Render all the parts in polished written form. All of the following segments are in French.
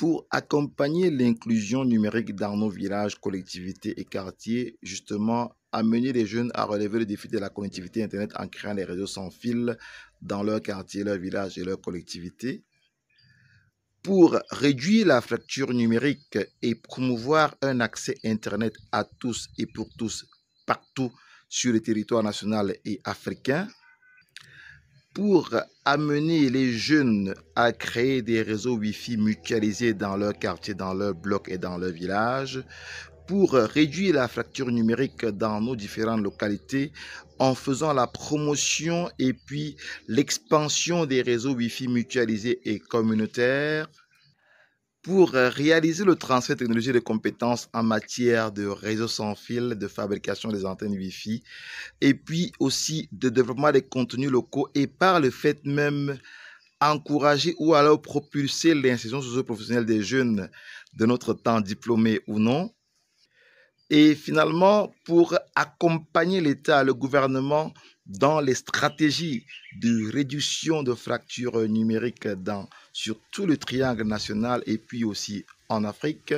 Pour accompagner l'inclusion numérique dans nos villages, collectivités et quartiers, justement, amener les jeunes à relever le défi de la connectivité Internet en créant des réseaux sans fil dans leur quartier, leur village et leur collectivité. Pour réduire la fracture numérique et promouvoir un accès Internet à tous et pour tous, partout sur le territoire national et africain. Pour amener les jeunes à créer des réseaux Wi-Fi mutualisés dans leur quartier, dans leur bloc et dans leur village, pour réduire la fracture numérique dans nos différentes localités en faisant la promotion et puis l'expansion des réseaux Wi-Fi mutualisés et communautaires, pour réaliser le transfert de technologies de compétences en matière de réseaux sans fil, de fabrication des antennes Wi-Fi, et puis aussi de développement des contenus locaux et par le fait même encourager ou alors propulser l'insertion socio-professionnelle des jeunes de notre temps, diplômés ou non. Et finalement, pour accompagner l'État, le gouvernement dans les stratégies de réduction de fractures numériques sur tout le triangle national et puis aussi en Afrique,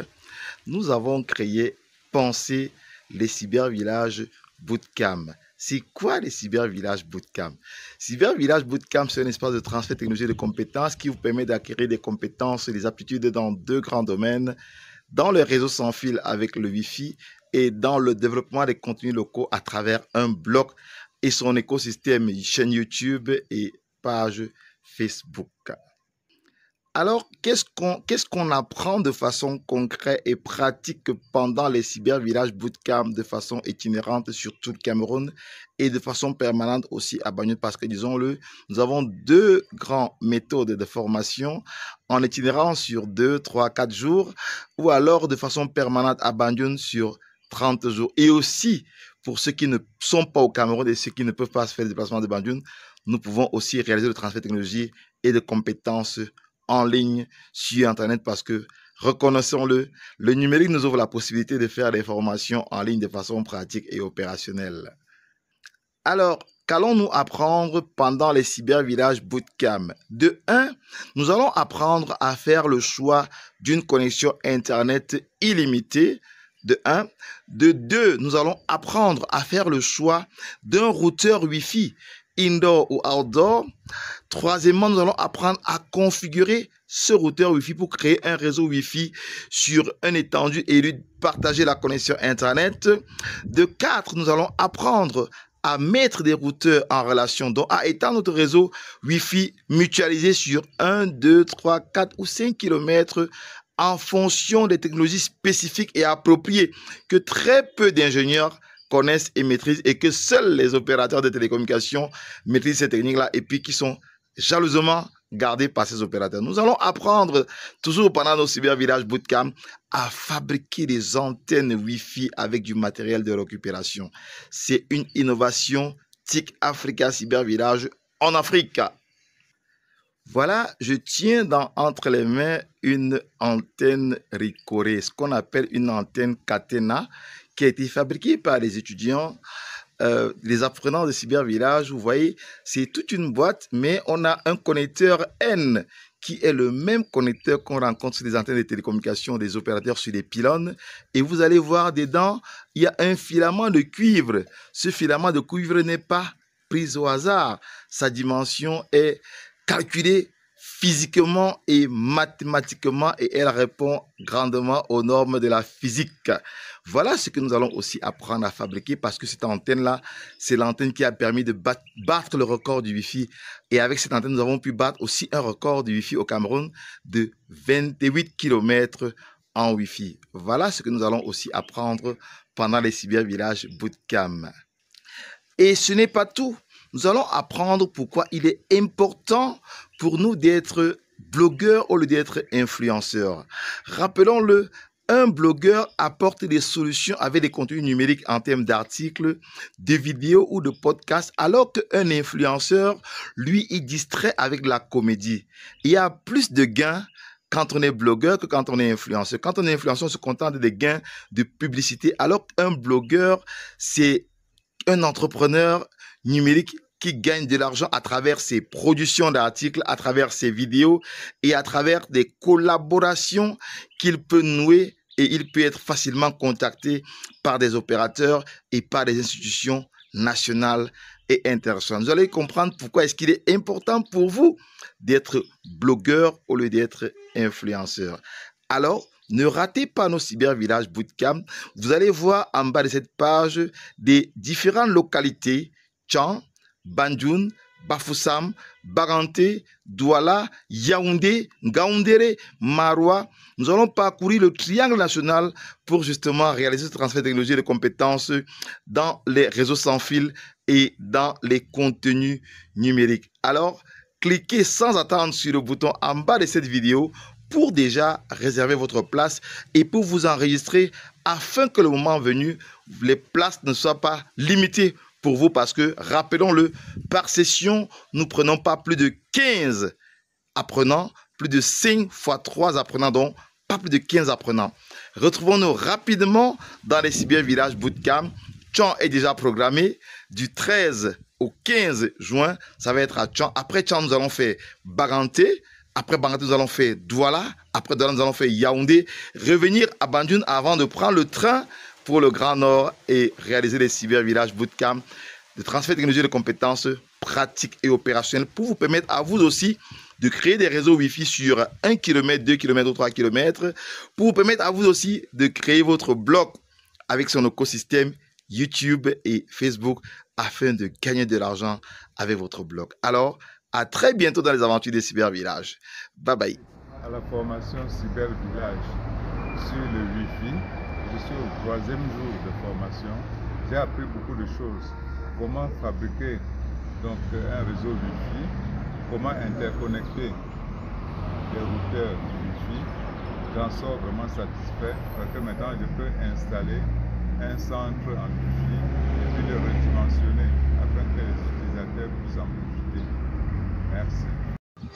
nous avons créé Penser les cybervillages Bootcamp. C'est quoi les cybervillages Bootcamp? Cybervillage Bootcamp, c'est un espace de transfert technologique de compétences qui vous permet d'acquérir des compétences et des aptitudes dans deux grands domaines, dans le réseau sans fil avec le Wi-Fi et dans le développement des contenus locaux à travers un blog et son écosystème, chaîne YouTube et page Facebook. Alors, qu'est-ce qu'on apprend de façon concrète et pratique pendant les cybervillages bootcamp de façon itinérante sur tout le Cameroun et de façon permanente aussi à Banjul? Parce que, disons-le, nous avons deux grandes méthodes de formation en itinérant sur 2, 3, 4 jours ou alors de façon permanente à Banjul sur 30 jours. Et aussi, pour ceux qui ne sont pas au Cameroun et ceux qui ne peuvent pas se faire le déplacement de Banjul, nous pouvons aussi réaliser le transfert de technologie et de compétences en ligne sur Internet parce que, reconnaissons-le, le numérique nous ouvre la possibilité de faire des formations en ligne de façon pratique et opérationnelle. Alors, qu'allons-nous apprendre pendant les cybervillages bootcamp? De 1, nous allons apprendre à faire le choix d'une connexion Internet illimitée. De 1. De 2, nous allons apprendre à faire le choix d'un routeur Wi-Fi indoor ou outdoor. Troisièmement, nous allons apprendre à configurer ce routeur Wi-Fi pour créer un réseau Wi-Fi sur un étendu et lui partager la connexion Internet. De 4, nous allons apprendre à mettre des routeurs en relation, donc à étendre notre réseau Wi-Fi mutualisé sur 1, 2, 3, 4 ou 5 km en fonction des technologies spécifiques et appropriées que très peu d'ingénieurs connaissent et maîtrisent et que seuls les opérateurs de télécommunications maîtrisent ces techniques-là et puis qui sont jalousement gardés par ces opérateurs. Nous allons apprendre, toujours pendant nos cybervillages bootcamp, à fabriquer des antennes Wi-Fi avec du matériel de récupération. C'est une innovation TIC Africa Cybervillage en Afrique. Voilà, je tiens entre les mains une antenne Ricoré, ce qu'on appelle une antenne Catena, qui a été fabriquée par les étudiants, les apprenants de cybervillage. Vous voyez, c'est toute une boîte, mais on a un connecteur N qui est le même connecteur qu'on rencontre sur les antennes de télécommunications des opérateurs sur les pylônes. Et vous allez voir dedans, il y a un filament de cuivre. Ce filament de cuivre n'est pas pris au hasard. Sa dimension est calculée physiquement et mathématiquement et elle répond grandement aux normes de la physique. Voilà ce que nous allons aussi apprendre à fabriquer parce que cette antenne-là, c'est l'antenne qui a permis de battre le record du Wi-Fi. Et avec cette antenne, nous avons pu battre aussi un record du Wi-Fi au Cameroun de 28 km en Wi-Fi. Voilà ce que nous allons aussi apprendre pendant les cybervillages bootcamp. Et ce n'est pas tout. Nous allons apprendre pourquoi il est important pour nous d'être blogueurs au lieu d'être influenceurs. Rappelons-le, un blogueur apporte des solutions avec des contenus numériques en termes d'articles, de vidéos ou de podcasts, alors qu'un influenceur, lui, il distrait avec de la comédie. Il y a plus de gains quand on est blogueur que quand on est influenceur. Quand on est influenceur, on se contente des gains de publicité, alors qu'un blogueur, c'est un entrepreneur numérique qui gagne de l'argent à travers ses productions d'articles, à travers ses vidéos et à travers des collaborations qu'il peut nouer, et il peut être facilement contacté par des opérateurs et par des institutions nationales et internationales. Vous allez comprendre pourquoi est-ce qu'il est important pour vous d'être blogueur au lieu d'être influenceur. Alors, ne ratez pas nos cybervillages bootcamp. Vous allez voir en bas de cette page des différentes localités: Tchan, Banjul, Bafoussam, Baganté, Douala, Yaoundé, Ngaoundéré, Maroua. Nous allons parcourir le triangle national pour justement réaliser ce transfert de technologie et de compétences dans les réseaux sans fil et dans les contenus numériques. Alors, cliquez sans attendre sur le bouton en bas de cette vidéo pour déjà réserver votre place et pour vous enregistrer afin que le moment venu, les places ne soient pas limitées pour vous, parce que, rappelons-le, par session, nous ne prenons pas plus de 15 apprenants, plus de 5 fois 3 apprenants, donc pas plus de 15 apprenants. Retrouvons-nous rapidement dans les cybervillages bootcamp. Tchan est déjà programmé du 13 au 15 juin, ça va être à Tchan. Après Tchan, nous allons faire Baganté. Après Baganté, nous allons faire Douala. Après Douala, nous allons faire Yaoundé. Revenir à Banjul avant de prendre le train pour le Grand Nord et réaliser les cybervillages bootcamp de transfert de technologie de compétences pratiques et opérationnelles pour vous permettre à vous aussi de créer des réseaux Wi-Fi sur 1 km, 2 km ou 3 km, pour vous permettre à vous aussi de créer votre blog avec son écosystème YouTube et Facebook afin de gagner de l'argent avec votre blog. Alors, à très bientôt dans les aventures des cybervillages. Bye bye. À la formation cybervillage sur le Wi-Fi, je suis au 3e jour de formation. J'ai appris beaucoup de choses. Comment fabriquer donc un réseau Wi-Fi, comment interconnecter les routeurs du Wi-Fi. J'en sors vraiment satisfait parce que maintenant je peux installer un centre en Wi-Fi et puis le redimensionner afin que les utilisateurs puissent en profiter. Merci.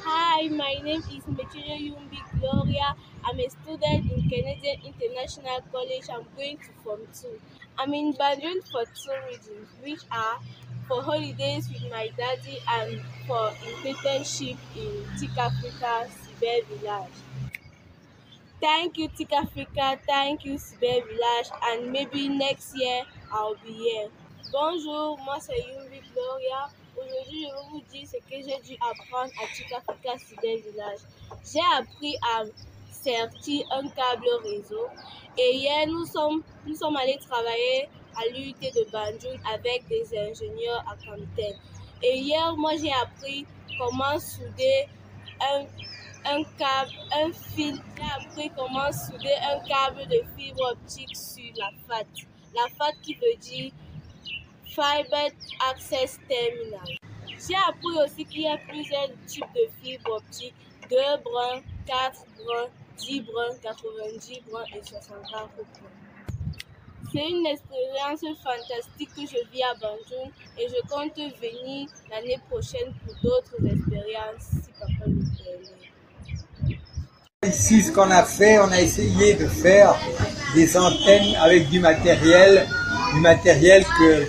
Hi, my name is Mechire Yumbi Gloria. I'm a student in Canadian International College. I'm going to Form 2. I'm in Banjul for 2 reasons, which are for holidays with my daddy and for internship in TIC Africa Cyber Village. Thank you, TIC Africa. Thank you, Cyber Village. And maybe next year, I'll be here. Bonjour, moi c'est Yumbi Gloria. Aujourd'hui, je vais vous dire ce que j'ai dû apprendre à TIC Africa Cyber Village. J'ai appris à sortir un câble réseau et hier, nous sommes allés travailler à l'UT de Banjul avec des ingénieurs à Camden. Et hier, moi, j'ai appris comment souder un câble, un fil. J'ai appris comment souder un câble de fibre optique sur la FAT. La FAT qui veut dire Fiber Access Terminal. J'ai appris aussi qu'il y a plusieurs types de fibres optiques, 2 brins, 4 brins, 10 brins, 90 brins et 64 brins. C'est une expérience fantastique que je vis à Banjul et je compte venir l'année prochaine pour d'autres expériences si papa le permet. Ici, ce qu'on a fait, on a essayé de faire des antennes avec du matériel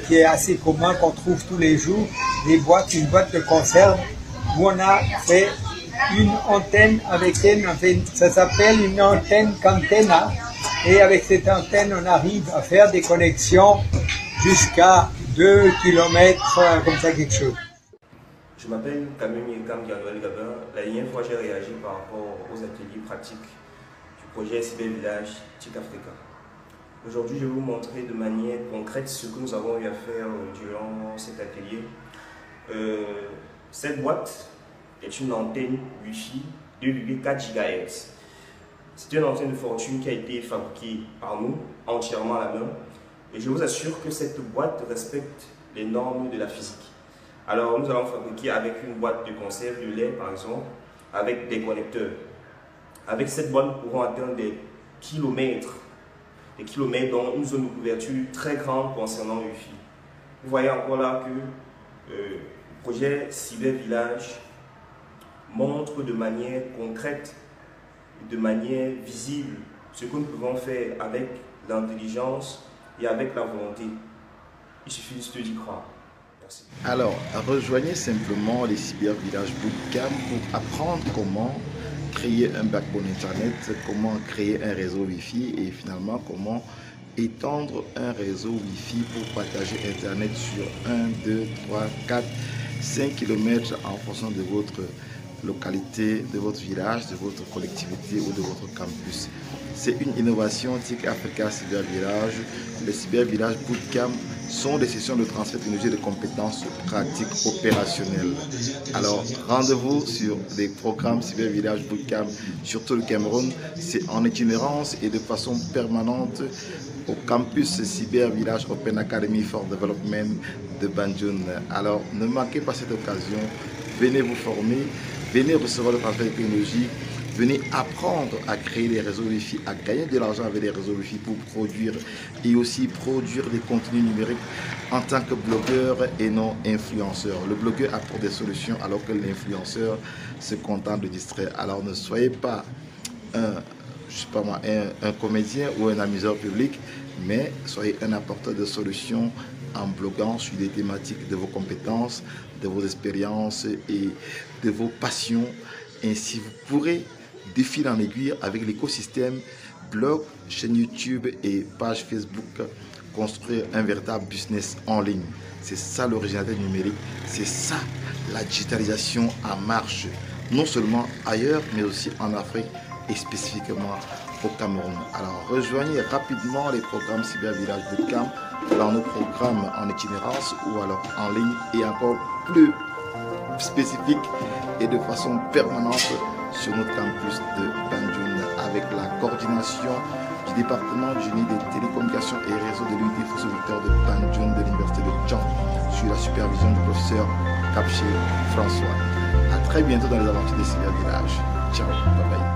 qui est assez commun, qu'on trouve tous les jours, une boîte de conserve, où on a fait une antenne avec ça s'appelle une antenne Cantena, et avec cette antenne, on arrive à faire des connexions jusqu'à 2 km, comme ça quelque chose. Je m'appelle Kamemi Kamgianoel Gabin. La dernière fois, j'ai réagi par rapport aux ateliers pratiques du projet cybervillage TIC Africa. Aujourd'hui, je vais vous montrer de manière concrète ce que nous avons eu à faire durant cet atelier. Cette boîte est une antenne Wi-Fi 2,4 GHz. C'est une antenne de fortune qui a été fabriquée par nous, entièrement à la main. Et je vous assure que cette boîte respecte les normes de la physique. Alors, nous allons fabriquer avec une boîte de conserve de lait, par exemple, avec des connecteurs. Avec cette boîte, nous pouvons atteindre des kilomètres dans une zone de couverture très grande concernant le Wi-Fi. Vous voyez encore là que le projet cybervillage montre de manière concrète, de manière visible, ce que nous pouvons faire avec l'intelligence et avec la volonté. Il suffit juste d'y croire. Merci. Alors, rejoignez simplement les cybervillages bootcamp pour apprendre comment créer un backbone Internet, comment créer un réseau Wi-Fi et finalement comment étendre un réseau Wi-Fi pour partager Internet sur 1, 2, 3, 4, 5 km en fonction de votre localité, de votre village, de votre collectivité ou de votre campus. C'est une innovation TIC Africa Cyber Village. Les Cyber Village Bootcamp sont des sessions de transfert de technologie et de compétences pratiques opérationnelles. Alors, rendez-vous sur des programmes Cyber Village Bootcamp sur tout le Cameroun. C'est en itinérance et de façon permanente au campus Cyber Village Open Academy for Development de Banjul. Alors, ne manquez pas cette occasion. Venez vous former, venez recevoir le transfert de technologie. Venez apprendre à créer des réseaux Wi-Fi, à gagner de l'argent avec des réseaux Wi-Fi pour produire et aussi produire des contenus numériques en tant que blogueur et non influenceur. Le blogueur apporte des solutions alors que l'influenceur se contente de distraire. Alors ne soyez pas un comédien ou un amuseur public, mais soyez un apporteur de solutions en bloguant sur des thématiques de vos compétences, de vos expériences et de vos passions. Ainsi, vous pourrez de fil en aiguille avec l'écosystème blog, chaîne YouTube et page Facebook, construire un véritable business en ligne. C'est ça l'originalité numérique, c'est ça la digitalisation en marche, non seulement ailleurs mais aussi en Afrique et spécifiquement au Cameroun. Alors rejoignez rapidement les programmes Cyber Village Bootcamp dans nos programmes en itinérance ou alors en ligne et encore plus spécifique et de façon permanente sur notre campus de Banjul avec la coordination du département du génie des télécommunications et réseaux de l'unité François Victor de Banjul de l'université de Djan sur la supervision du professeur Capché François. À très bientôt dans les aventures des Cyber Village. Ciao, bye bye.